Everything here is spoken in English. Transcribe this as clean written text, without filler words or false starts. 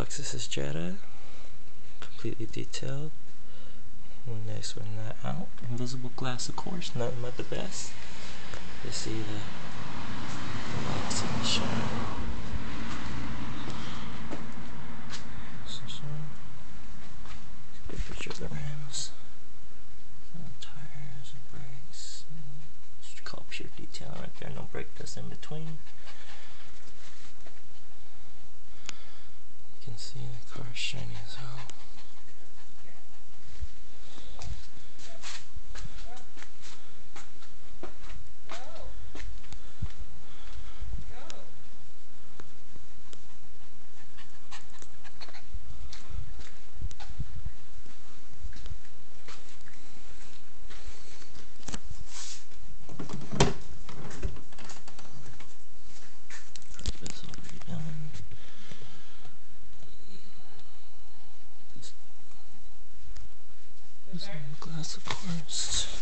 Lexus's Jetta, completely detailed. One nice one that out. Invisible glass, of course, nothing but the best. You see the lights and the shine. Good picture of the rims, tires and brakes. Just call pure detail right there. No brake dust in between. You can see the car is shiny as hell. Glass, of course.